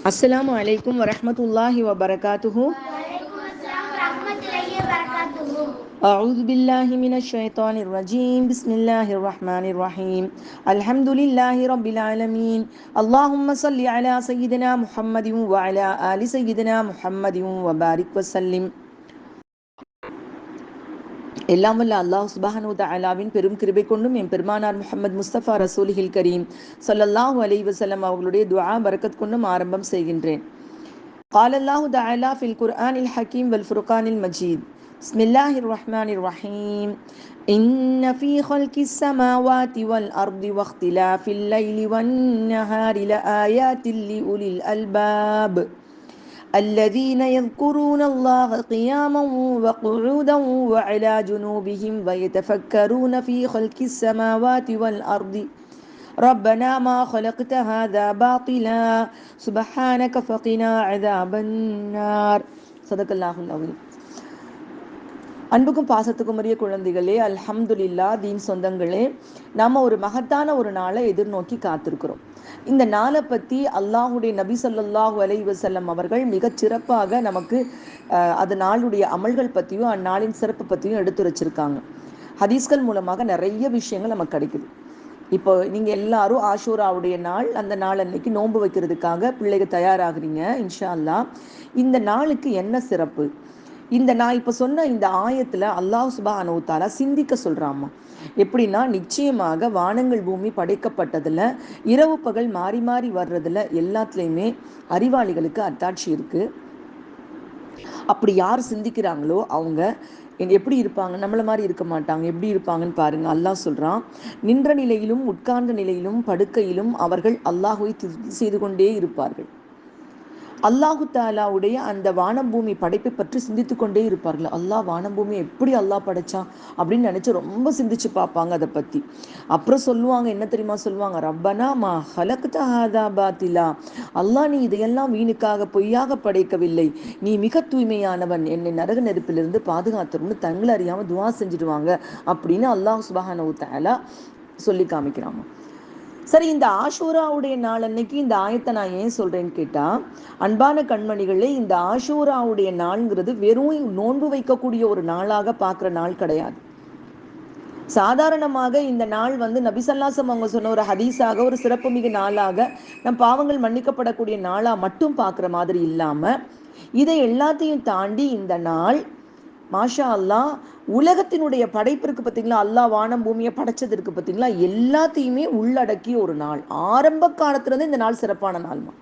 அஸ்ஸலாமு அலைக்கும் வரஹ்மத்துல்லாஹி வபரகாத்துஹு. அஊது பில்லாஹி மினஷ் ஷைத்தானிர் ரஜீம். பிஸ்மில்லாஹிர் ரஹ்மானிர் ரஹீம். அல்ஹம்துலில்லாஹி ரப்பில் ஆலமீன். அல்லாஹும்ம ஸல்லி அலா சய்யிதினா முஹம்மதின் வ அலா ஆலி சய்யிதினா முஹம்மதின் வ பாரிக் வஸல்லிம். எல்லாம் வல்ல அல்லாஹ் சுப்ஹானஹு வ தஆலாவின் பெரும் கிருபை கொண்டும் என் பெருமானார் முஹம்மது முஸ்தபா ரசூலுல் கரீம் ஸல்லல்லாஹு அலைஹி வஸல்லம் அவர்களுடைய துஆ பரக்கத் கொண்டும் ஆரம்பம் செய்கின்றேன். قال الله تعالى في القرآن الحكيم والفرقان المجيد. بسم الله الرحمن الرحيم. إن في خلق السماوات والأرض واختلاف الليل والنهار لآيات لأولي الألباب الذين يذكرون الله قياما وقعودا وعلى جنوبهم ويتفكرون في خلق السماوات والأرض ربنا ما خلقت هذا باطلا سبحانك فقنا عذاب النار. صدق الله العظيم. அன்புக்கும் பாசத்துக்கும் உரிய குழந்தைகளே, அல்ஹம்துலில்லாஹ், தீன் சொந்தங்களே, நம்ம ஒரு மகத்தான ஒரு நாளை எதிர்நோக்கி காத்திருக்கிறோம். இந்த நாளை பற்றி அல்லாஹுடைய நபி ஸல்லல்லாஹு அலைஹி வஸல்லம் அவர்கள் மிகச் சிறப்பாக நமக்கு அது நாளுடைய அமல்கள் பற்றியும் அந்நாளின் சிறப்பு பற்றியும் எடுத்து வச்சிருக்காங்க. ஹதீஸ்கள் மூலமாக நிறைய விஷயங்கள் நமக்கு கிடைக்குது. இப்போ நீங்கள் எல்லாரும் ஆஷூராவுடைய நாள், அந்த நாள் அன்னைக்கு நோன்பு வைக்கிறதுக்காக பிள்ளைகள் தயாராகிறீங்க. இன்ஷா அல்லாஹ் இந்த நாளுக்கு என்ன சிறப்பு? இந்த நான் இப்போ சொன்ன இந்த ஆயத்தில் அல்லாஹ் சுப்ஹானஹு வ தஆலா சிந்திக்க சொல்கிறாமா. எப்படின்னா, நிச்சயமாக வானங்கள் பூமி படைக்கப்பட்டதில் இரவு பகல் மாறி மாறி வர்றதில் எல்லாத்துலேயுமே அறிவாளிகளுக்கு அத்தாட்சி இருக்குது. அப்படி யார் சிந்திக்கிறாங்களோ அவங்க எப்படி இருப்பாங்க? நம்மளை மாதிரி இருக்க மாட்டாங்க. எப்படி இருப்பாங்கன்னு பாருங்க. அல்லாஹ் சொல்கிறான், நின்ற நிலையிலும் உட்கார்ந்த நிலையிலும் படுக்கையிலும் அவர்கள் அல்லாஹுவை துதி செய்து கொண்டே இருப்பார்கள். அல்லாஹு தாலாவுடைய அந்த வானம் பூமி படைப்பை பற்றி சிந்தித்து கொண்டே இருப்பார்கள். அல்லாஹ் வானம் பூமி எப்படி அல்லாஹ் படைச்சான் அப்படின்னு நினச்சி ரொம்ப சிந்திச்சு பார்ப்பாங்க அதை பற்றி. அப்புறம் சொல்லுவாங்க, என்ன தெரியுமா சொல்லுவாங்க? ரப்பனா மா ஹலக்த ஹாதா பாத்திலா, அல்லாஹ் நீ இதையெல்லாம் வீணுக்காக பொய்யாக படைக்கவில்லை, நீ மிக தூய்மையானவன், என்னை நரக நெருப்பிலிருந்து பாதுகாத்துருன்னு தங்களை அறியாமல் துவா செஞ்சுடுவாங்க அப்படின்னு அல்லாஹ் சுப்ஹானஹு வ தஆலா சொல்லி காமிக்கிறாங்க. சரி, இந்த ஆஷூராவுடைய நாள் அன்னைக்கு இந்த ஆயத்தை நான் ஏன் சொல்கிறேன்னு கேட்டால், அன்பான கண்மணிகளே, இந்த ஆஷூராவுடைய நாள்ங்கிறது வெறும் நோன்பு வைக்கக்கூடிய ஒரு நாளாக பார்க்குற நாள் கிடையாது. சாதாரணமாக இந்த நாள் நபி ஸல்லல்லாஹு அவங்க சொன்ன ஒரு ஹதீஸாக, ஒரு சிறப்புமிகு நாளாக, நம் பாவங்கள் மன்னிக்கப்படக்கூடிய நாளாக மட்டும் பார்க்குற மாதிரி இல்லாமல், இதை எல்லாத்தையும் தாண்டி இந்த நாள் மாஷா அல்லாஹ் உலகத்தினுடைய படைப்பு இருக்கு பார்த்தீங்களா, அல்லாஹ் வானம் பூமியை படைச்சது இருக்கு பார்த்தீங்களா, எல்லாத்தையுமே உள்ளடக்கிய ஒரு நாள். ஆரம்ப காலத்துலேருந்து இந்த நாள் சிறப்பான நாள்மா.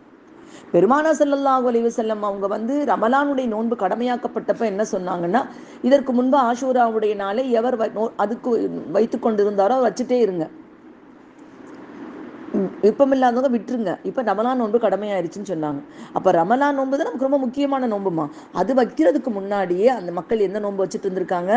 பெருமானார் ஸல்லல்லாஹு அலைஹி வஸல்லம் அவங்க ரமலானுடைய நோன்பு கடமையாக்கப்பட்டப்ப என்ன சொன்னாங்கன்னா, இதற்கு முன்பு ஆஷூராவுடைய நாளை எவர் அதுக்கு வைத்து கொண்டிருந்தாரோ வச்சுட்டே இருங்க, விருப்பமில்லாதவங்க விட்டுருங்க, இப்போ ரமலான் நோன்பு கடமையாயிருச்சுன்னு சொன்னாங்க. அப்போ ரமலான் நோன்பு தான் நமக்கு ரொம்ப முக்கியமான நோன்புமா. அது வைக்கிறதுக்கு முன்னாடியே அந்த மக்கள் எந்த நோன்பு வச்சுட்டு இருந்திருக்காங்க?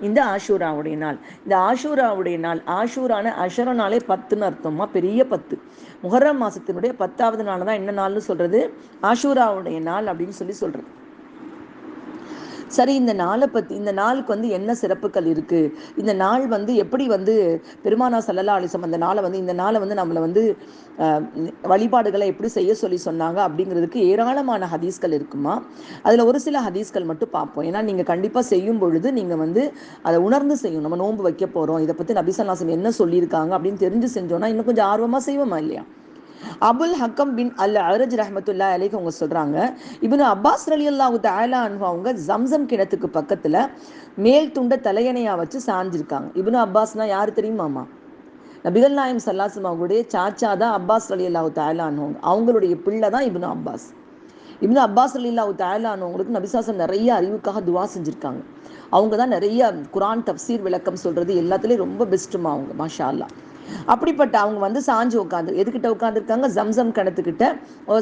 இந்த ஆஷூராவுடைய நாள். இந்த ஆஷூராவுடைய நாள், ஆஷூரான அஷரனாலே 10ன்னு அர்த்தமா, பெரிய 10. முஹர்ரம் மாதத்தினுடைய 10வது நாள் தான் என்ன நாள்னு சொல்கிறது? ஆஷூராவுடைய நாள் அப்படின்னு சொல்கிறது. சரி, இந்த நாளை பற்றி, இந்த நாளுக்கு என்ன சிறப்புகள் இருக்குது? இந்த நாள் எப்படி பெருமானார் ஸல்லல்லாஹு அலைஹி வஸல்லம் அந்த நாளை இந்த நாளை நம்மளை வழிபாடுகளை எப்படி செய்ய சொல்லி சொன்னாங்க அப்படிங்கிறதுக்கு ஏராளமான ஹதீஸ்கள் இருக்குமா. அதில் ஒரு சில ஹதீஸ்கள் மட்டும் பார்ப்போம். ஏன்னா நீங்கள் கண்டிப்பாக செய்யும் பொழுது நீங்கள் அதை உணர்ந்து செய்யும். நம்ம நோன்பு வைக்க போகிறோம், இதை பற்றி நபி ஸல்லல்லாஹு அலைஹி வஸல்லம் என்ன சொல்லியிருக்காங்க அப்படின்னு தெரிஞ்சு செஞ்சோன்னா இன்னும் கொஞ்சம் ஆர்வமாக செய்வோமா இல்லையா? அபுல் ஹக்கம் பின் அல் அரஜ் ரஹ்மத்துல்லாஹி அலைஹி அவங்க சொல்கிறாங்க, இப்னு அப்பாஸ் ரலியல்லாஹு தஆலா அன்ஹு அவங்க ஜம்சம் கிணத்துக்கு பக்கத்தில் மேல் துண்டை தலையணையாக வச்சு சாஞ்சிருக்காங்க. இப்னு அப்பாஸ்னா யார் தெரியுமாமா? நபிகள் நாயகம் ஸல்லல்லாஹு அலைஹி வஸல்லம் அவங்களுடைய சாச்சா தான் அப்பாஸ் ரலியல்லாஹு தஆலா அன்ஹு. அவங்களுடைய பிள்ளை தான் இப்னு அப்பாஸ். இப்னு அப்பாஸ் ரலியல்லாஹு தஆலா அன்ஹு அவங்களுக்கு நபி ஸல்லல்லாஹு அலைஹி வஸல்லம் நிறைய அறிவுக்காக துவா செஞ்சுருக்காங்க. அவங்க தான் நிறைய குரான் தஃப்சீர் விளக்கம் சொல்கிறது எல்லாத்துலேயும் ரொம்ப பெஸ்ட்டுமா அவங்க, மாஷா அல்லாஹ். அப்படிப்பட்ட அவங்க சாஞ்சு உட்காந்து, எதுக்கிட்ட உட்காந்துருக்காங்க? ஜம்சம் கிணத்துக்கிட்ட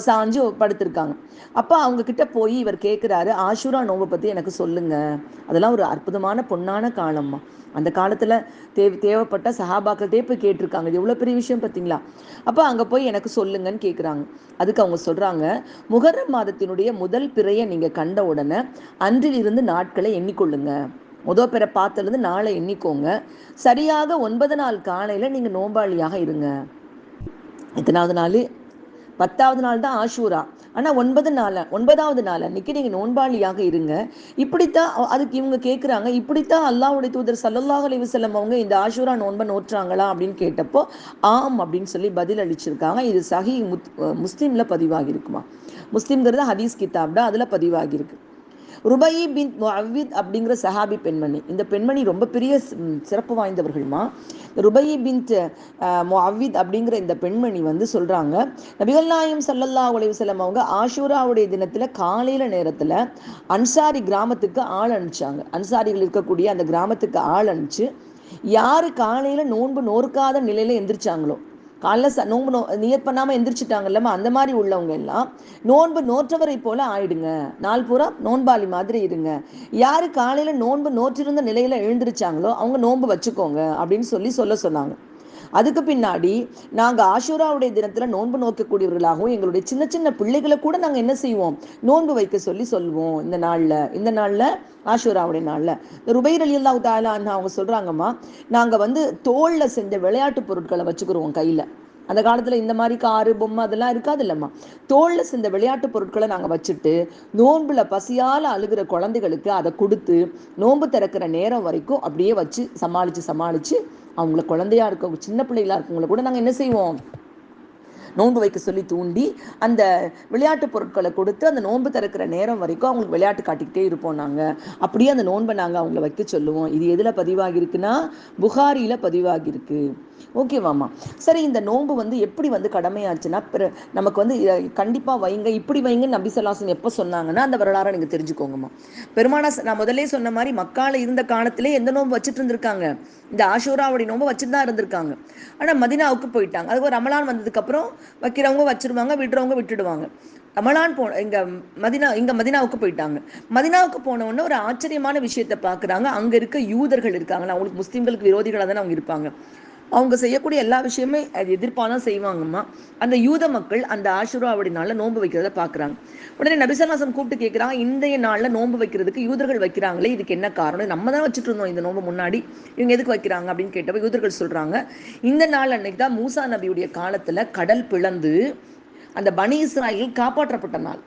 சாஞ்சு படுத்திருக்காங்க. அப்போ அவங்க கிட்ட போய் இவர் கேட்குறாரு, ஆஷூரா நோன்பை பற்றி எனக்கு சொல்லுங்க. அதெல்லாம் ஒரு அற்புதமான பொன்னான காலம்மா. அந்த காலத்தில் தேவைப்பட்ட சஹாபாக்கள்கிட்டே போய் கேட்டிருக்காங்க. இது எவ்வளோ பெரிய விஷயம் பார்த்தீங்களா? அப்போ அங்கே போய் எனக்கு சொல்லுங்கன்னு கேட்குறாங்க. அதுக்கு அவங்க சொல்கிறாங்க, முஹர்ரம் மாதத்தினுடைய முதல் பிறையை நீங்கள் கண்ட உடனே அன்றிலிருந்து நாட்களை எண்ணிக்கொள்ளுங்க. முதல் பிற பார்த்ததுலேருந்து நாளை எண்ணிக்கோங்க. சரியாக 9 நாள் காலையில் நீங்கள் நோம்பாளியாக இருங்க. எத்தனாவது நாள்? 10வது நாள் தான் ஆஷூரா. ஆனால் 9வது நாள் அன்னைக்கு நீங்கள் நோன்பாளியாக இருங்க. இப்படித்தான் அதுக்கு இவங்க கேட்குறாங்க, இப்படித்தான் அல்லாஹ்வுடைய தூதர் ஸல்லல்லாஹு அலைஹி வஸல்லம் அவங்க இந்த ஆஷூரா நோன்பை நோற்றாங்களா அப்படின்னு கேட்டப்போ ஆம் அப்படின்னு சொல்லி பதில் அளிச்சிருக்காங்க. இது சஹீஹ் முஸ்லீமில் பதிவாகி இருக்குமா. முஸ்லீம்ங்கிறது ஹதீஸ் கிதாப்டா, அதில் பதிவாகியிருக்கு. ருபயி பின் முஅவ்வித் அப்படிங்கிற சஹாபி பெண்மணி. இந்த பெண்மணி ரொம்ப பெரிய சிறப்பு வாய்ந்தவர்கள்மா. ருபயி பின் முஅவ்வித் அப்படிங்கிற இந்த பெண்மணி வந்து சொல்றாங்க, நபிகள் நாயகம் ஸல்லல்லாஹு அலைஹி வஸல்லம் அவங்க ஆஷூராவுடைய தினத்துல காலையில நேரத்துல அன்சாரி கிராமத்துக்கு ஆள் அனுப்பிச்சாங்க. அன்சாரிகள் இருக்கக்கூடிய அந்த கிராமத்துக்கு ஆள் அனுப்பிச்சு யாரு காலையில நோன்பு நோற்காத நிலையில எந்திரிச்சாங்களோ, காலைல நோன்பு நியத் பண்ணாம எந்திரிச்சிட்டாங்கல்லம்மா, அந்த மாதிரி உள்ளவங்க எல்லாம் நோன்பு நோற்றவரை போல ஆயிடுங்க, நாள் பூரா நோன்பாளி மாதிரி இருங்க. யாரு காலையில நோன்பு நோற்றிருந்த நிலையில எழுந்திருச்சாங்களோ அவங்க நோன்பு வச்சுக்கோங்க அப்படின்னு சொல்ல சொன்னாங்க. அதுக்கு பின்னாடி நாங்கள் ஆஷூராவுடைய தினத்தில் நோன்பு நோக்கக்கூடியவர்களாகவும் எங்களுடைய சின்ன சின்ன பிள்ளைகளை கூட நாங்கள் என்ன செய்வோம், நோன்பு வைக்க சொல்லுவோம். இந்த நாளில் ஆஷூராவுடைய நாளில் ருபைர் ரலியல்லாஹு தஆலா அன்ஹா அவங்க சொல்கிறாங்கம்மா, நாங்கள் வந்து தோளில் செஞ்ச விளையாட்டு பொருட்களை வச்சுக்கிறோம் கையில். அந்த காலத்தில் இந்த மாதிரி காரு பொம்மை அதெல்லாம் இருக்காது இல்லைம்மா. தோளில் செஞ்ச விளையாட்டு பொருட்களை நாங்கள் வச்சுட்டு நோன்புல பசியால் அழுகிற குழந்தைகளுக்கு அதை கொடுத்து நோன்பு திறக்கிற நேரம் வரைக்கும் அப்படியே வச்சு சமாளித்து அவங்கள குழந்தையா இருக்க சின்ன பிள்ளைகளா இருக்கவங்களை கூட நாங்கள் என்ன செய்வோம், நோன்பு வைக்க சொல்லி தூண்டி அந்த விளையாட்டு பொருட்களை கொடுத்து அந்த நோன்பு திறக்கிற நேரம் வரைக்கும் அவங்களுக்கு விளையாட்டு காட்டிக்கிட்டே இருப்போம். நாங்கள் அப்படியே அந்த நோன்பை நாங்கள் அவங்கள வைக்க சொல்லுவோம். இது எதில் பதிவாகியிருக்குன்னா புகாரியில் பதிவாகியிருக்கு. ஓகேவாம்மா. சரி, இந்த நோன்பு வந்து எப்படி வந்து கடமையாச்சுன்னா நமக்கு வந்து கண்டிப்பாக வைங்க, இப்படி வைங்கன்னு நபி ஸல்லல்லாஹு அலைஹி வஸல்லம் எப்போ சொன்னாங்கன்னா அந்த வரலாறை நீங்கள் தெரிஞ்சுக்கோங்கம்மா. பெருமானா நான் முதலே சொன்ன மாதிரி மக்கால இருந்த காலத்திலே எந்த நோன்பு வச்சுட்டு இருந்திருக்காங்க, இந்த ஆஷூராவுடைய நோன்பு வச்சுட்டு தான் இருந்திருக்காங்க. ஆனால் மதினாவுக்கு போயிட்டாங்க. அதுக்கு ஒரு ரமலான் வந்ததுக்கப்புறம் வைக்கிறவங்க வச்சிருவாங்க, விடுறவங்க விட்டுடுவாங்க. ரமலான் மதினாவுக்கு போயிட்டாங்க. மதினாவுக்கு போனவொன்னே ஒரு ஆச்சரியமான விஷயத்தை பார்க்குறாங்க. அங்கே இருக்க யூதர்கள் இருக்காங்க, அவங்களுக்கு முஸ்லீம்களுக்கு விரோதிகளாக தானே அவங்க இருப்பாங்க. அவங்க செய்யக்கூடிய எல்லா விஷயமே அது எதிர்ப்பாக தான் செய்வாங்கம்மா. அந்த யூத மக்கள் அந்த ஆஷூராவுடைய நாளில் நோன்பு வைக்கிறத பார்க்குறாங்க. உடனே நபி ஸல்லல்லாஹு அலைஹி வஸல்லம் கூப்பிட்டு கேட்குறாங்க, இன்றைய நாளில் நோன்பு வைக்கிறதுக்கு யூதர்கள் வைக்கிறாங்களே, இதுக்கு என்ன காரணம்? நம்ம தான் வச்சுட்டு இருந்தோம் இந்த நோன்பு முன்னாடி, இவங்க எதுக்கு வைக்கிறாங்க அப்படின்னு கேட்டப்போ யூதர்கள் சொல்கிறாங்க, இந்த நாள் அன்னைக்கு தான் மூசா நபியுடைய காலத்தில் கடல் பிளந்து அந்த பனி இஸ்ராயேல் காப்பாற்றப்பட்ட நாள்.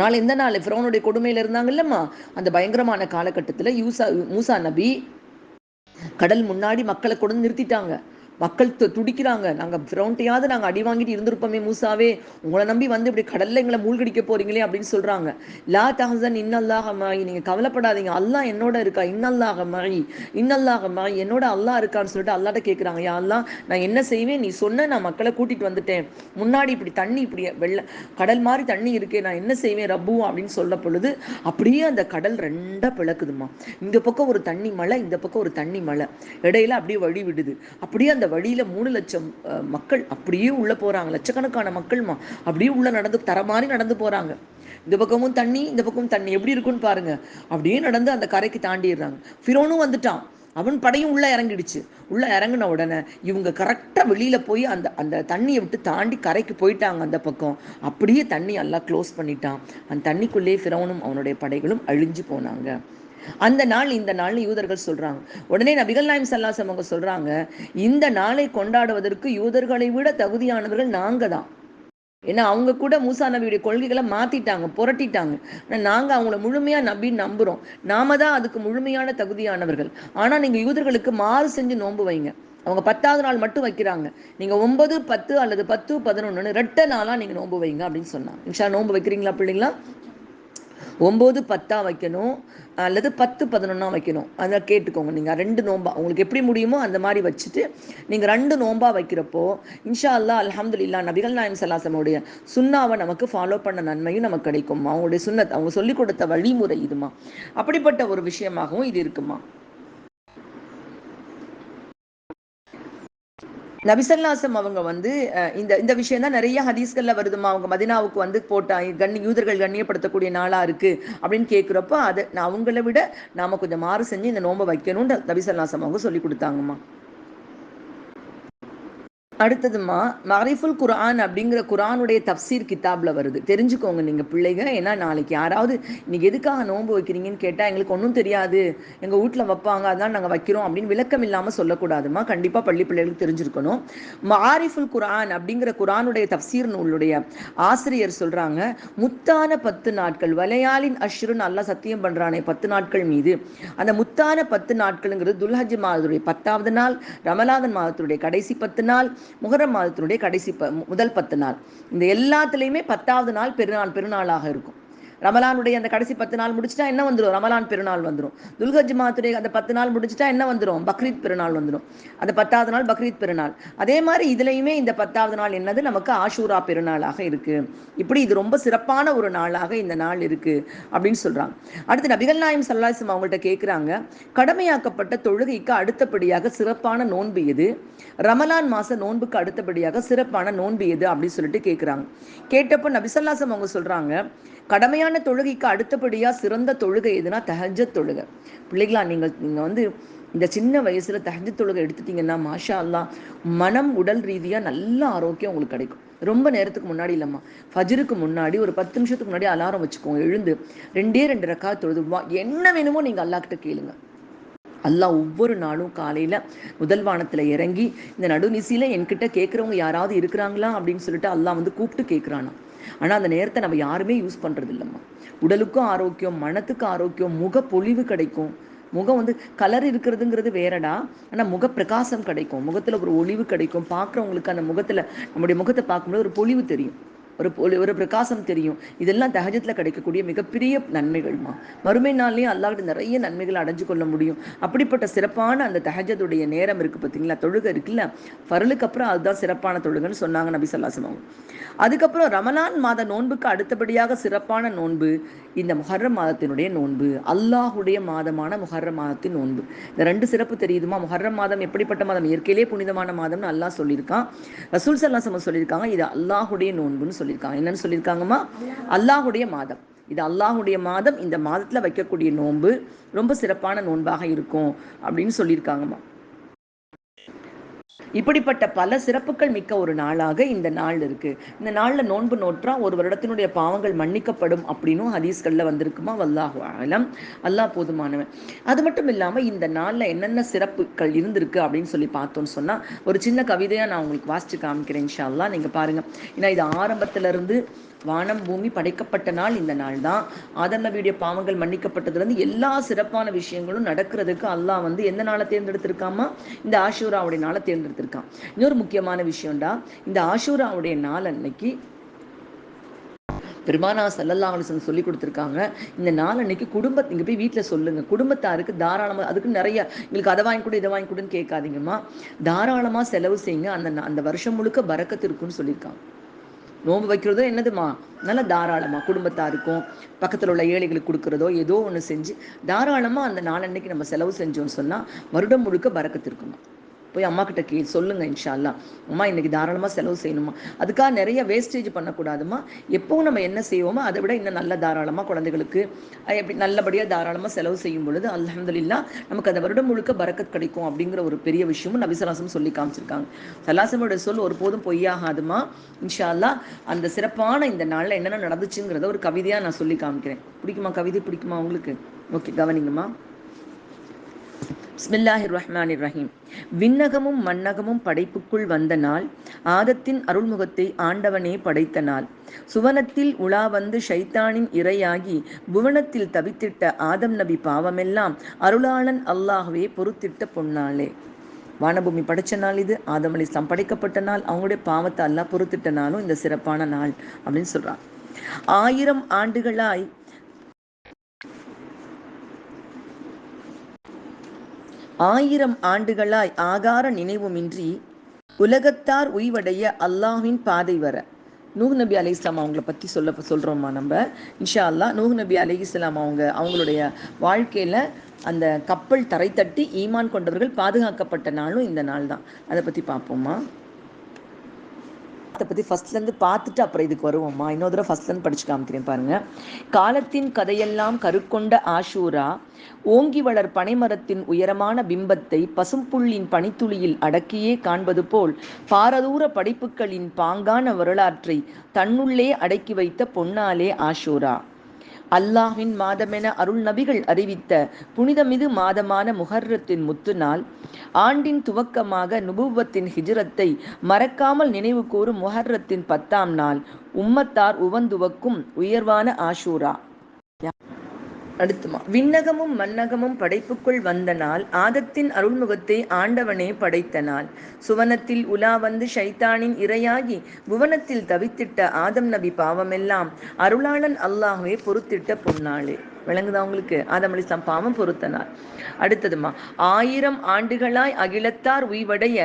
நாள் எந்த நாள்? ஃபிரௌனுடைய கொடுமையில் இருந்தாங்க இல்லைம்மா, அந்த பயங்கரமான காலகட்டத்தில் மூசா நபி கடல் முன்னாடி மக்களை கொண்டு நிறுத்திட்டாங்க. மக்கள் துடிக்கிறாங்க, நாங்கள் ஃபிரௌன்ட்டையாவது நாங்கள் அடி வாங்கிட்டு இருந்திருப்போமே மூசாவே, உங்களை நம்பி வந்து இப்படி கடல்ல எங்களை மூழ்கடிக்க போறீங்களே அப்படின்னு சொல்றாங்க. லா தஹசன் இன்னல்லாஹ மஇ, நீங்க கவலைப்படாதீங்க, அல்லாஹ் என்னோட இருக்கா. இன்னல்லாஹ மஇ, இன்னல்லாஹ மஇ, என்னோட அல்லாஹ் இருக்கான்னு சொல்லிட்டு அல்லாஹ்ட்ட கேட்குறாங்க. யா அல்லாஹ், நான் என்ன செய்வேன், நீ சொன்ன நான் மக்களை கூட்டிட்டு வந்துட்டேன், முன்னாடி இப்படி தண்ணி இப்படி கடல் மாதிரி தண்ணி இருக்கே, நான் என்ன செய்வேன் ரப்பு அப்படின்னு சொல்ல பொழுது அப்படியே அந்த கடல் ரெண்டா பிளக்குதுமா. இந்த பக்கம் ஒரு தண்ணி மலை, இந்த பக்கம் ஒரு தண்ணி மலை, இடையில அப்படியே வழி விடுது. அப்படியே அந்த வழியில 3 லட்சம் மக்கள் அப்படியே உள்ள போறாங்க. லட்சக்கணக்கான மக்கள்மா அப்படியே உள்ள நடந்து தர மாதிரி நடந்து போறாங்க. இந்த பக்கமும் தண்ணி, இந்த பக்கமும் தண்ணி, எப்படி இருக்குன்னு பாருங்க. அப்படியே நடந்து அந்த கரைக்கு தாண்டிடுறாங்க. ஃபிரௌனும் வந்துட்டான், அவன் படையும் உள்ள இறங்கிடுச்சு. உள்ள இறங்கின உடனே இவங்க கரெக்டா வெளியில போய் அந்த அந்த தண்ணியை விட்டு தாண்டி கரைக்கு போயிட்டாங்க. அந்த பக்கம் அப்படியே தண்ணி எல்லாம் க்ளோஸ் பண்ணிட்டான். அந்த தண்ணிக்குள்ளேயே ஃபிரௌனும் அவனுடைய படைகளும் அழிஞ்சு போனாங்க. அந்த நாள் இந்த நாள்னு யூதர்கள் சொல்றாங்க. உடனே நபிகள் நாயகம் ஸல்லல்லாஹு அலைஹி வஸல்லம் சொல்றாங்க, இந்த நாளை கொண்டாடுவதற்கு யூதர்களை விட தகுதியானவர்கள் நாங்க தான். ஏன்னா அவங்க கூட மூசா நபியுடைய கொள்கைகளை மாத்திட்டாங்க, புரட்டிட்டாங்க. நாங்க அவங்கள முழுமையா நபின்னு நம்புறோம். நாம தான் அதுக்கு முழுமையான தகுதியானவர்கள். ஆனா நீங்க யூதர்களுக்கு மாறு செஞ்சு நோன்பு வைங்க. அவங்க 10வது நாள் மட்டும் வைக்கிறாங்க, நீங்க 9, 10 அல்லது 10, 11 ரெட்ட நாளா நீங்க நோன்பு வைங்க அப்படின்னு சொன்னாங்க. இன்ஷா நோன்பு வைக்கிறீங்களா பிள்ளைங்களா? 9, 10 வைக்கணும் அல்லது 10, 11 வைக்கணும். அதை கேட்டுக்கோங்க. நீங்கள் 2 நோன்பா உங்களுக்கு எப்படி முடியுமோ அந்த மாதிரி வச்சுட்டு நீங்கள் 2 நோன்பா வைக்கிறப்போ இன்ஷா அல்லாஹ் அல்ஹம்துலில்லாஹ் நபிகள் நாயகம் ஸல்லல்லாஹு அலைஹி வஸல்லம் சுன்னாவை நமக்கு ஃபாலோ பண்ண நன்மையும் நமக்கு கிடைக்கும். அவங்களுடைய சுன்னத், அவங்க சொல்லிக் கொடுத்த வழிமுறை இதுமா. அப்படிப்பட்ட ஒரு விஷயமாகவும் இது இருக்குமா. நபிசல்லாசம் அவங்க வந்து இந்த இந்த விஷயம் தான் நிறைய ஹதீஸ்கள்ல வருதுமா. அவங்க மதினாவுக்கு வந்து போட்டா யூதர்கள் கண்ணியப்படுத்தக்கூடிய நாளா இருக்கு அப்படின்னு கேட்குறப்போ அதை அவங்கள விட நாம கொஞ்சம் மாறு செஞ்சு இந்த நோன்பை வைக்கணும்னு நபிசல்லாசம் அவங்க சொல்லி கொடுத்தாங்கம்மா. அடுத்ததுமா மரிஃபுல் குர்ஆன் அப்படிங்கிற குர்ஆனுடைய தப்சீர் கிதாப்ல வருது, தெரிஞ்சுக்கோங்க நீங்கள் பிள்ளைங்க. ஏன்னா நாளைக்கு யாராவது இன்னைக்கு எதுக்காக நோன்பு வைக்கிறீங்கன்னு கேட்டால் எங்களுக்கு ஒன்றும் தெரியாது, எங்கள் வீட்டில் வைப்பாங்க அதான் நாங்கள் வைக்கிறோம் அப்படின்னு விளக்கம் இல்லாமல் சொல்லக்கூடாதுமா. கண்டிப்பாக பள்ளி பிள்ளைகளுக்கு தெரிஞ்சிருக்கணும். மாரிஃபுல் குர்ஆன் அப்படிங்கிற குர்ஆனுடைய தப்சீர் நூலுடைய ஆசிரியர் சொல்கிறாங்க, முத்தான 10 நாட்கள் வலையாளின் அஷ்ருன்னு அல்லாஹ் சத்தியம் பண்ணுறானே 10 நாட்கள் மீது, அந்த முத்தான 10 நாட்கள்ங்கிறது துல்ஹஜ் மாதத்துடைய 10வது நாள், ரமலான் மாதத்துடைய கடைசி 10 நாள், முஹர்ரம் மாதத்தினுடைய கடைசி முதல் 10 நாள். இந்த எல்லாத்துலேயுமே 10வது நாள் பெருநாளாக இருக்கும். ரமலானுடைய அந்த கடைசி 10 நாள் முடிச்சுட்டா என்ன வந்துடும்? ரமலான் பெருநாள் வந்துடும். துல்ஹஜ் மாதத்துடைய அந்த 10 நாள் முடிச்சுட்டா என்ன வந்துடும்? பக்ரீத் பெருநாள் வந்துடும். அந்த 10வது நாள் பக்ரீத் பெருநாள். அதே மாதிரி இதுலையுமே இந்த 10வது நாள் என்னது? நமக்கு ஆஷூரா பெருநாளாக இருக்கு. இப்படி இது ரொம்ப சிறப்பான ஒரு நாளாக இந்த நாள் இருக்கு அப்படின்னு சொல்றாங்க. அடுத்து நபிகள் நாயகம் ஸல்லல்லாஹு அலைஹி வஸல்லம் அவங்கள்ட்ட கேட்குறாங்க, கடமையாக்கப்பட்ட தொழுகைக்கு அடுத்தபடியாக சிறப்பான நோன்பு எது? ரமலான் மாச நோன்புக்கு அடுத்தபடியாக சிறப்பான நோன்பு எது அப்படின்னு சொல்லிட்டு கேட்குறாங்க. கேட்டப்போ நபி ஸல்லல்லாஹு அலைஹி வஸல்லம் அவங்க சொல்றாங்க, கடமையான தொழுகைக்கு அடுத்தபடியாக சிறந்த தொழுகை எதுனா தஹஜ்ஜத் தொழுகை. பிள்ளைகளா நீங்கள் வந்து இந்த சின்ன வயசுல தஹஜ்ஜத் தொழுகை எடுத்துட்டீங்கன்னா மாஷா அல்லாஹ் மனம் உடல் ரீதியாக நல்ல ஆரோக்கியம் உங்களுக்கு கிடைக்கும். ரொம்ப நேரத்துக்கு முன்னாடி இல்லைம்மா, ஃபஜ்ருக்கு முன்னாடி ஒரு 10 நிமிஷத்துக்கு முன்னாடி அலாரம் வச்சுக்கோங்க. எழுந்து 2 ரக்காத் தொழுது என்ன வேணுமோ நீங்கள் அல்லாஹ் கிட்ட கேளுங்க. அல்லாஹ் ஒவ்வொரு நாளும் காலையில் முதல் வானத்தில் இறங்கி இந்த நடுநிசியில் என்கிட்ட கேட்குறவங்க யாராவது இருக்கிறாங்களா அப்படின்னு சொல்லிட்டு அல்லாஹ் வந்து கூப்பிட்டு கேட்குறானா. ஆனால் அந்த நேரத்தை நம்ம யாருமே யூஸ் பண்ணுறது இல்லைம்மா. உடலுக்கும் ஆரோக்கியம், மனத்துக்கு ஆரோக்கியம், முக பொலிவு கிடைக்கும். முகம் வந்து கலர் இருக்கிறதுங்கிறது வேறடா, ஆனால் முக பிரகாசம் கிடைக்கும், முகத்தில் ஒரு ஒளிவு கிடைக்கும். பார்க்குறவங்களுக்கு அந்த முகத்தில் நம்முடைய முகத்தை பார்க்கும்போது ஒரு பொலிவு தெரியும், ஒரு பிரகாசம் தெரியும். இதெல்லாம் தஹஜத்தில் கிடைக்கக்கூடிய மிகப்பெரிய நன்மைகள்மா. மறுமை நாள்லேயும் அல்லாஹ்கிட்ட நிறைய நன்மைகள் அடைஞ்சு கொள்ள முடியும். அப்படிப்பட்ட சிறப்பான அந்த தஹஜத்துடைய நேரம் இருக்குது பார்த்தீங்களா, தொழுகை இருக்குல்ல, ஃபர்லுக்கு அப்புறம் அதுதான் சிறப்பான தொழுகைன்னு சொன்னாங்க நபி ஸல்லல்லாஹு அலைஹி வஸல்லம். அதுக்கப்புறம் ரமலான் மாத நோன்புக்கு அடுத்தபடியாக சிறப்பான நோன்பு இந்த முஹர்ரம் மாதத்தினுடைய நோன்பு, அல்லாஹுடைய மாதமான முஹர்ரம் மாதத்தின் நோன்பு. இந்த 2 சிறப்பு தெரியுதுமா? முஹர்ரம் மாதம் எப்படிப்பட்ட மாதம்? இயற்கையிலே புனிதமான மாதம்னு அல்லாஹ் சொல்லியிருக்கான். ரசூல் ஸல்லல்லாஹு அலைஹி வஸல்லம் சொல்லியிருக்காங்க, இது அல்லாஹுடைய நோன்புன்னு சொல்லியிருக்காங்க. என்னன்னு சொல்லியிருக்காங்கம்மா? அல்லாஹுடைய மாதம். இது அல்லாஹுடைய மாதம். இந்த மாதத்தில் வைக்கக்கூடிய நோன்பு ரொம்ப சிறப்பான நோன்பாக இருக்கும் அப்படின்னு சொல்லியிருக்காங்கம்மா. இப்படிப்பட்ட பல சிறப்புகள் மிக்க ஒரு நாளாக இந்த நாள் இருக்கு. இந்த நாள்ல நோன்பு நோற்றா ஒரு வருடத்தினுடைய பாவங்கள் மன்னிக்கப்படும் அப்படின்னும் ஹதீஸ்கள்ல வந்திருக்குமா. வல்லாஹு ஆலம், அல்லாஹ் போதுமானவன். அது மட்டும் இல்லாம இந்த நாள்ல என்னென்ன சிறப்புகள் இருந்திருக்கு அப்படின்னு சொல்லி பார்த்தோம்னு சொன்னா ஒரு சின்ன கவிதையா நான் உங்களுக்கு வாசிச்சு காமிக்கிறேன் இன்ஷா அல்லாஹ். நீங்க பாருங்க. ஏன்னா இது ஆரம்பத்துல இருந்து வானம் பூமி படைக்கப்பட்ட நாள் இந்த நாள் தான். ஆதம் நபியுடைய பாவங்கள் மன்னிக்கப்பட்டதுலேருந்து எல்லா சிறப்பான விஷயங்களும் நடக்கிறதுக்கு அல்லாஹ் வந்து எந்த நாளை தேர்ந்தெடுத்திருக்காமா? இந்த ஆஷூராவுடைய நாளை தேர்ந்தெடுத்திருக்கான். இன்னொரு முக்கியமான விஷயம்டா, இந்த ஆஷூராவுடைய நாள் அன்னைக்கு பெருமானா ஸல்லல்லாஹு அலைஹி வஸல்லம் சொல்லி கொடுத்துருக்காங்க, இந்த நாள் அன்னைக்கு நீங்கள் போய் வீட்டில் சொல்லுங்க, குடும்பத்தாருக்கு தாராளமாக, அதுக்கு நிறைய எங்களுக்கு அதை வாங்கி கொடு இதை வாங்கி கொடுன்னு கேட்காதீங்கம்மா, தாராளமாக செலவு செய்யுங்க, அந்த வருஷம் முழுக்க பரக்கத்து இருக்குன்னு சொல்லியிருக்காங்க. நோன்பு வைக்கிறதோ என்னதுமா, நல்லா தாராளமாக குடும்பத்தாருக்கும் பக்கத்தில் உள்ள ஏழைகளுக்கு கொடுக்குறதோ ஏதோ ஒன்று செஞ்சு தாராளமாக அந்த நாளன்னைக்கு நம்ம செலவு செஞ்சோன்னு சொன்னால் வருடம் முழுக்க பரக்கத்து இருக்குமா. போய் அம்மா கிட்ட சொல்லுங்க இன்ஷா அல்லாஹ், அம்மா இன்னைக்கு தாராளமாக செலவு செய்யணுமா. அதுக்காக நிறைய வேஸ்டேஜ் பண்ணக்கூடாதுமா. எப்பவும் நம்ம என்ன செய்வோமோ அதை விட இன்னும் நல்ல தாராளமாக குழந்தைகளுக்கு எப்படி நல்லபடியாக தாராளமாக செலவு செய்யும் பொழுது அல்ஹம்துலில்லாஹ் நமக்கு அந்த வருடம் முழுக்க பரக்கத் கிடைக்கும் அப்படிங்கிற ஒரு பெரிய விஷயமும் நபி ஸல்லல்லாஹு அலைஹி வஸல்லம் சொல்லி காமிச்சிருக்காங்க. ஸல்லல்லாஹு சொல் ஒருபோதும் பொய்யாகாதுமா. இன்ஷா அல்லாஹ் அந்த சிறப்பான இந்த நாளில் என்னென்ன நடந்துச்சுங்கிறத ஒரு கவிதையாக நான் சொல்லி காமிக்கிறேன். பிடிக்குமா? கவிதை பிடிக்குமா உங்களுக்கு? ஓகே, கவனிங்கம்மா. பிஸ்மில்லாஹிர் ரஹ்மானிர் ரஹீம். விண்ணகமும் மண்ணகமும் படைப்புக்குள் வந்த நாள், ஆதத்தின் அருள்முகத்தை ஆண்டவனே படைத்த நாள், சுவனத்தில் உலா வந்து ஷைத்தானின் இரையாகி புவனத்தில் தவித்திட்ட ஆதம் நபி பாவமெல்லாம் அருளாளன் அல்லாஹ்வே பொறுத்திட்ட பொன்னாளே. வானபூமி படைச்ச நாள் இது, ஆதம் அலைஹிஸ்ஸலாம் படைக்கப்பட்ட நாள், அவங்களுடைய பாவத்தை அல்லாஹ் பொறுத்திட்ட நாளும் இந்த சிறப்பான நாள் அப்படின்னு சொல்றாங்க. 1000 ஆண்டுகளாய் ஆகார நினைவுமின்றி உலகத்தார் உய்வடைய அல்லாஹ்வின் பாதை வர. நூஹ் நபி அலைஹிஸ்ஸலாம் அவங்கள பற்றி சொல்கிறோமா நம்ம இன்ஷா அல்லாஹ். நூஹ் நபி அலைஹிஸ்ஸலாம் அவங்களுடைய வாழ்க்கையில் அந்த கப்பல் தரை தட்டி ஈமான் கொண்டவர்கள் பாதுகாக்கப்பட்ட நாளும் இந்த நாள் தான். அதை பற்றி பார்ப்போமா. அதை பற்றி ஃபஸ்ட்லேருந்து பார்த்துட்டு அப்புறம் இதுக்கு வருவோம்மா. இன்னொரு தடவை ஃபஸ்ட்லேருந்து படிச்சு காமிக்கிறேன் பாருங்க. காலத்தின் கதையெல்லாம் கருக்கொண்ட ஆஷூரா, ஓங்கி வளர் பனைமரத்தின் உயரமான பிம்பத்தை பசும்புள்ளின் பனித்துளியில் அடக்கியே காண்பது போல் பாரதூர படைப்புகளின் பாங்கான வரலாற்றை தன்னுள்ளே அடக்கி வைத்த பொன்னாலே ஆஷூரா. அல்லாஹ்வின் மாதமென அருள் நபிகள் அறிவித்த புனிதமிது மாதமான முஹர்ரத்தின் முத்து நாள், ஆண்டின் துவக்கமாக நுபுவத்தின் ஹிஜ்ரத்தை மறக்காமல் நினைவு கூறும் முஹர்ரத்தின் 10ஆம் நாள், உம்மத்தார் உவந்துவக்கும் உயர்வான ஆஷூரா. அடுத்துமா, விண்ணகமும் மன்னகமும் படைப்புக்குள் வந்த நாள், ஆதத்தின் அருள்முகத்தை ஆண்டவனே படைத்த நாள், சுவனத்தில் உலா வந்து ஷைத்தானின் இரையாகி புவனத்தில் தவித்திட்ட ஆதம் நபி பாவமெல்லாம் அருளாளன் அல்லாஹ்வே பொறுத்திட்ட பொன்னாளே. விளங்குதா உங்களுக்கு? ஆதம் அலைஹிஸ்ஸலாம் பாவம் பொறுத்த நாள். அடுத்ததுமா, 1000 ஆண்டுகளாய் அகிலத்தார் உய்வடைய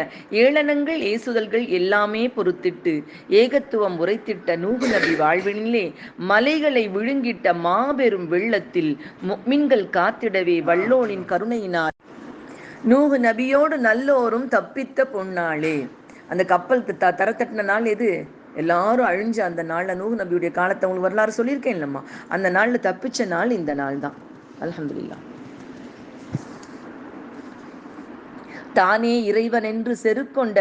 ஏளனங்கள் ஏசுதல்கள் எல்லாமே பொறுத்திட்டு ஏகத்துவம் உரைத்திட்ட நூஹ் நபி வாழ்வினிலே மலைகளை விழுங்கிட்ட மாபெரும் வெள்ளத்தில் முஃமின்கள் காத்திடவே வல்லோனின் கருணையினால் நூஹ் நபியோடு நல்லோரும் தப்பித்த பொன்னாளே. அந்த கப்பல் தரத்தட்டின நாள் எது? எல்லாரும் அழிஞ்ச அந்த நாளில், நூஹ் நபியுடைய காலத்தை உங்களுக்கு வரலாறு சொல்லியிருக்கேன் இல்லைம்மா, அந்த நாளில் தப்பிச்ச நாள் இந்த நாள் தான். அல்ஹம்துலில்லாஹ். தானே இறைவன் என்று செருக்கொண்ட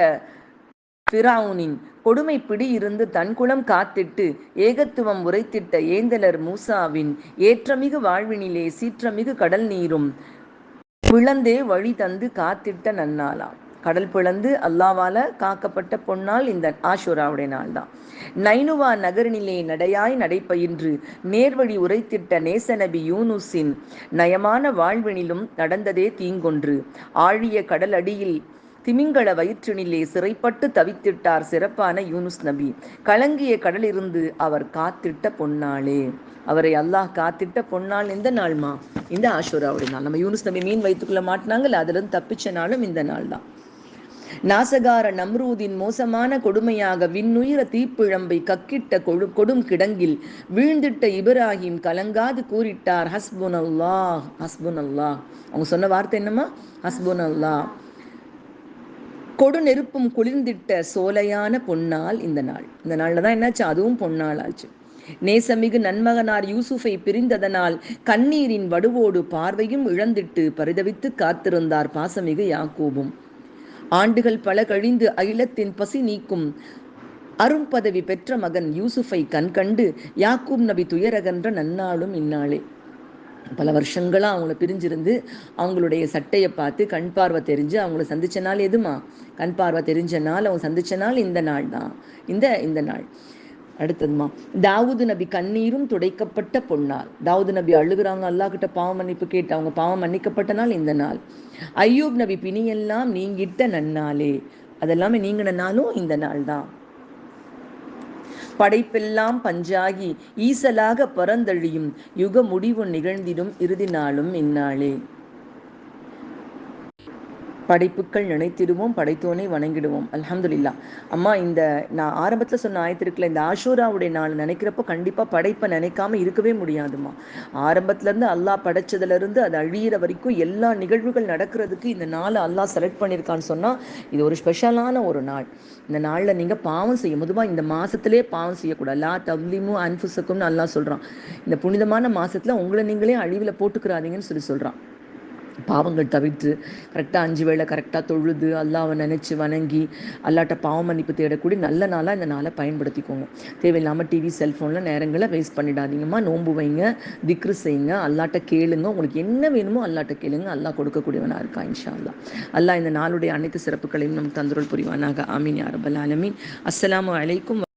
ஃபிரௌனின் கொடுமை பிடி இருந்து தன்குலம் காத்திட்டு ஏகத்துவம் உரைத்திட்ட ஏந்தலர் மூசாவின் ஏற்றமிகு வாழ்வினிலே சீற்றமிகு கடல் நீரும் பிளந்தே வழி தந்து காத்திட்ட நன்னாளாம். கடல் பிளந்து அல்லாவால காக்கப்பட்ட பொன்னாள் இந்த ஆஷூராவுடைய நாள் தான். நைனுவா நகரினிலே நடையாய் நடைபயின்று நேர்வழி உரைத்திட்ட நேசநபி யூனுஸின் நயமான வாழ்வினிலும் நடந்ததே தீங்கொன்று, ஆழிய கடல் அடியில் திமிங்கள வயிற்றினிலே சிறைப்பட்டு தவித்திட்டார் சிறப்பான யூனுஸ் நபி, கலங்கிய கடலிருந்து அவர் காத்திட்ட பொன்னாளே. அவரை அல்லாஹ் காத்திட்ட பொன்னாள் எந்த நாள்மா? இந்த ஆஷூராவுடைய நாள். நம்ம யூனுஸ் நபி மீன் வயிற்றுக்குள்ள மாட்டினாங்கல்ல, அதுல இருந்து தப்பிச்ச நாளும் இந்த நாள் தான். நாசகார நம்ரூதின் மோசமான கொடுமையாக விண்ணுயிர தீப்பிழம்பை கக்கிட்ட கொடும் கிடங்கில் வீழ்ந்திட்ட இப்ராஹிம் கலங்காது கூறிட்டார் ஹஸ்புன் அல்லாஹ், ஹஸ்புன் அல்லாஹ். அவங்க சொன்ன வார்த்தை என்னமா? ஹஸ்புன் அல்லாஹ். கொடு நெருப்பும் குளிர்ந்திட்ட சோலையான பொன்னாள் இந்த நாள். இந்த நாள்ல தான் என்னாச்சு? அதுவும் பொன்னாள் ஆச்சு. நேசமிகு நன்மகனார் யூசுஃபை பிரிந்ததனால் கண்ணீரின் வடுவோடு பார்வையும் இழந்திட்டு பரிதவித்து காத்திருந்தார் பாசமிகு யாக்கூபும். ஆண்டுகள் பல கழிந்து அகிலத்தின் பசி நீக்கும் அரும்பதவி பெற்ற மகன் யூசுஃபை கண்கண்டு யாக்கூப் நபி துயரகன்ற நன்னாளும் இந்நாளே. பல வருஷங்களாக அவங்கள பிரிஞ்சிருந்து அவங்களுடைய சட்டையை பார்த்து கண் பார்வை தெரிஞ்சு அவங்கள சந்திச்ச நாள் எதுமா? கண் பார்வை தெரிஞ்ச நாள், அவங்க சந்திச்ச நாள் இந்த நாள் தான். இந்த நாள். அடுத்ததுமா, தாவூது நபி கண்ணீரும் துடைக்கப்பட்ட பொன்னாள். தாவூது நபி அழுகுறாங்க, அல்லாஹ் கிட்ட பாவம் மன்னிப்பு கேட்டு அவங்க பாவம் மன்னிக்கப்பட்ட நாள் இந்த நாள். ஐயூப் நபி பிணியெல்லாம் நீங்கிட்ட நன்னாளே. அதெல்லாமே நீங்கின நாளும் இந்த நாள் தான். படைப்பெல்லாம் பஞ்சாகி ஈசலாக பரந்தழியும் யுக முடிவு நிகழ்ந்திடும் இறுதி நாளும் இந்நாளே. படைப்புக்கள் நினைத்திடுவோம், படைத்தோனை வணங்கிடுவோம். அல்ஹம்துலில்லாஹ். அம்மா, இந்த நான் ஆரம்பத்தில் சொன்ன ஆயத்திருக்கல, இந்த ஆஷூராவுடைய நாள் நினைக்கிறப்போ கண்டிப்பாக படைப்பை நினைக்காம இருக்கவே முடியாதுமா. ஆரம்பத்துலேருந்து அல்லாஹ் படைச்சதுலேருந்து அது அழியிற வரைக்கும் எல்லா நிகழ்வுகள் நடக்கிறதுக்கு இந்த நாளை அல்லாஹ் செலக்ட் பண்ணியிருக்கான்னு சொன்னால் இது ஒரு ஸ்பெஷலான ஒரு நாள். இந்த நாளில் நீங்கள் பாவம் செய்யும் போதுமா, இந்த மாதத்திலே பாவம் செய்யக்கூடாது. லா தவ்லிமு அன்ஃபுஸக்கும்னு அல்லாஹ் சொல்கிறான். இந்த புனிதமான மாதத்தில் உங்களை நீங்களே அழிவில் போட்டுக்கிறாதீங்கன்னு சொல்கிறான். பாவங்கள் தவிர்த்து கரெக்டாக 5 வேளை கரெக்டாக தொழுது அல்லாவை நினச்சி வணங்கி அல்லாட்ட பாவம் மன்னிப்பு தேடக்கூடிய நல்ல நாளாக இந்த நாளை பயன்படுத்திக்கோங்க. தேவையில்லாமல் டிவி செல்ஃபோனில் நேரங்களை வேஸ்ட் பண்ணிடாதீங்கம்மா. நோன்பு வைங்க, திக்ரு செய்யுங்க, அல்லாட்ட கேளுங்க. உங்களுக்கு என்ன வேணுமோ அல்லாட்ட கேளுங்க. அல்லாஹ் கொடுக்கக்கூடியவனாக இருக்கா இன்ஷா அல்லாஹ். அல்லாஹ் இந்த நாளுடைய அனைத்து சிறப்புகளையும் நம் தந்தருள் புரிவானாக. ஆமீன் யா ரப்பல் ஆலமீன். அஸ்ஸலாமு அலைக்கும்.